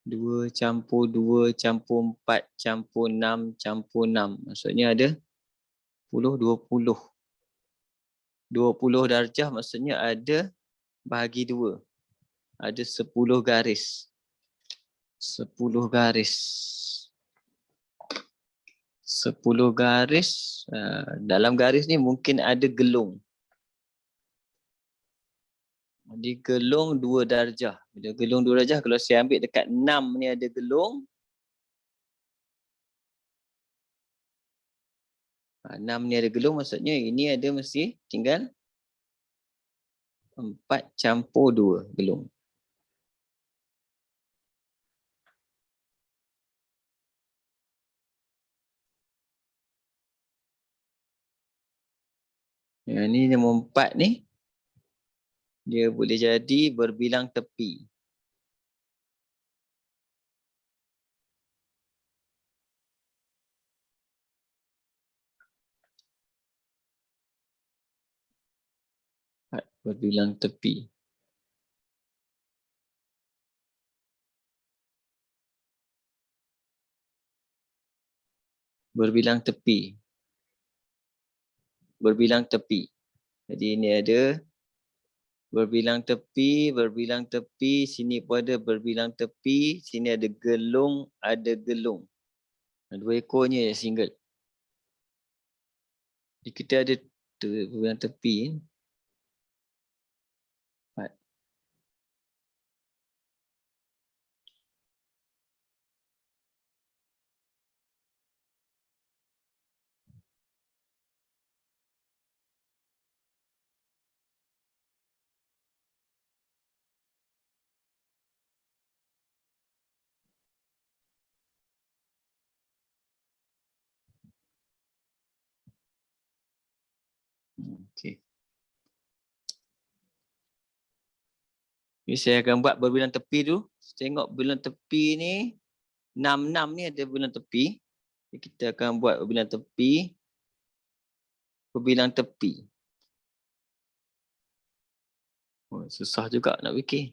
2 campur 2 campur 4 campur 6 campur 6. Maksudnya ada 10, 20. 20 darjah maksudnya ada bahagi 2. Ada 10 garis. 10 garis. 10 garis. Dalam garis ni mungkin ada gelung. Di gelung 2 darjah. Bila gelung 2 darjah, kalau saya ambil dekat 6 ni ada gelung. 6 ni ada gelung, maksudnya ini ada mesti tinggal 4 campur 2 gelung. Yang ni nombor 4 ni, dia boleh jadi berbilang tepi. Berbilang tepi. Berbilang tepi. Berbilang tepi. Jadi ini ada berbilang tepi, sini pun ada berbilang tepi, sini ada gelung, ada gelung. 2 ekornya je single. Jadi kita ada berbilang tepi. 4. Okey. Jadi saya akan buat berbilang tepi tu. Tengok berbilang tepi ni. 6 ni ada berbilang tepi. Jadi kita akan buat berbilang tepi. Berbilang tepi. Oh, susah juga nak fikir.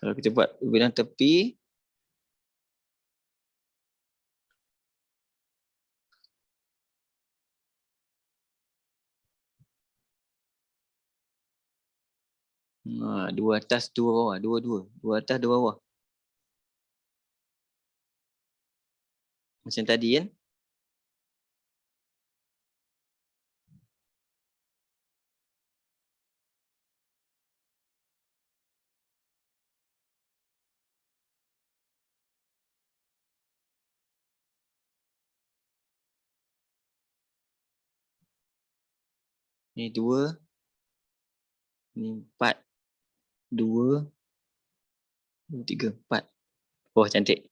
Kalau kita buat berbilang tepi. Dua atas, dua bawah. Dua-dua. Dua atas, dua bawah. Macam tadi kan. Ni 2. Ni 4. 2. 3, 4. Oh, cantik.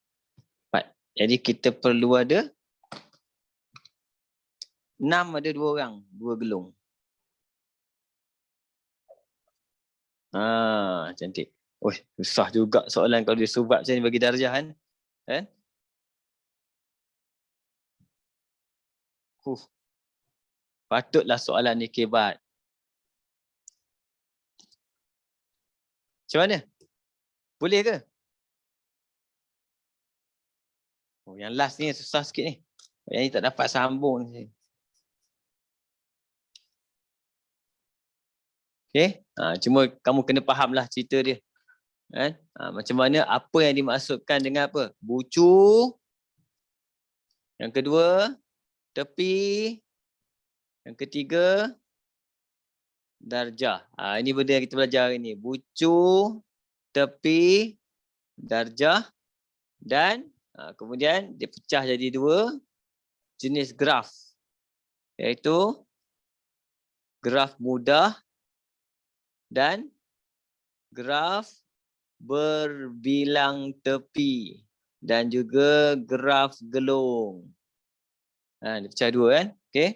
4. Jadi kita perlu ada 6, ada 2 orang. 2 gelung. Cantik. Oh, susah juga soalan kalau dia subab macam ni bagi darjah kan. Patutlah soalan ni kebat. Macam mana? Boleh ke? Oh, yang last ni susah sikit ni. Yang ni tak dapat sambung ni. Okay. Cuma kamu kena fahamlah cerita dia. Kan? Macam mana, apa yang dimaksudkan dengan apa? Bucu. Yang kedua, tepi. Yang ketiga, darjah. Ini benda yang kita belajar hari ni. Bucu, tepi, darjah dan kemudian dia pecah jadi 2 jenis graf. Iaitu graf mudah dan graf berbilang tepi dan juga graf gelung. Dia pecah 2 kan? Okey.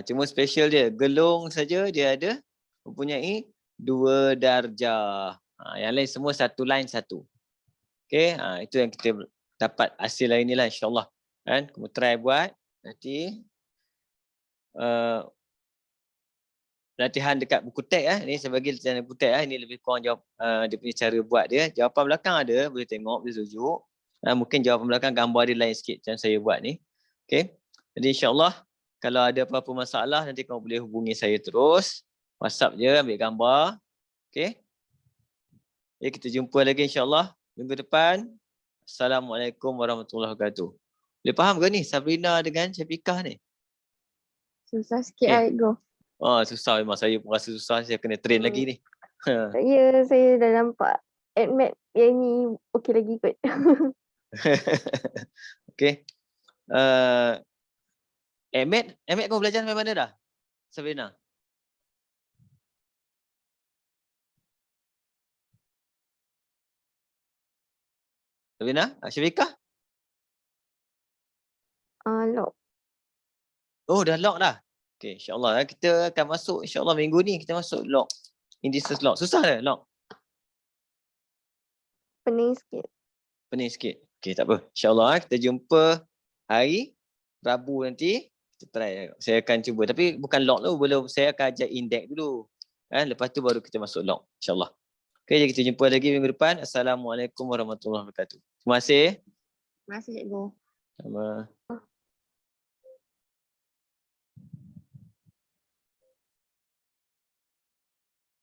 Cuma special dia, gelung saja dia ada mempunyai 2 darjah. Yang lain semua satu line satu. Okey, itu yang kita dapat hasil hari ni lah, insya-Allah. Kan? Kamu try buat nanti latihan dekat buku teks ni, saya bagi latihan buku teks ini lebih kurang jawab dia punya cara buat dia. Jawapan belakang ada, boleh tengok, boleh tunjuk. Mungkin jawapan belakang gambar dia lain sikit macam saya buat ni. Okey. Jadi insya-Allah kalau ada apa-apa masalah nanti kamu boleh hubungi saya terus. WhatsApp je, ambil gambar. Okey. Jadi kita jumpa lagi insya-Allah minggu depan. Assalamualaikum warahmatullahi wabarakatuh. Boleh faham ke ni Sabrina dengan Syafiqah ni? Susah sikit Go. Susah memang, saya pun rasa susah, saya kena train lagi ni. Saya dah nampak admit yang ni okey lagi kot. Okey. Ahmed kau belajar sampai mana dah? Sabrina? Sabrina? Syafiqah? Lock. Oh, dah lock dah. Okey, insya-Allah kita akan masuk, insya-Allah minggu ni kita masuk lock. Indices lock. Susah ke lock? Pening sikit. Pening sikit. Okey, tak apa. Insya-Allah kita jumpa hari Rabu nanti. Kita try. Saya akan cuba. Tapi bukan lock tu, belum, saya akan ajar index dulu. Lepas tu baru kita masuk lock, insya-Allah. Okey, jadi kita jumpa lagi minggu depan. Assalamualaikum warahmatullahi wabarakatuh. Terima kasih. Terima kasih, Cikgu. Sama.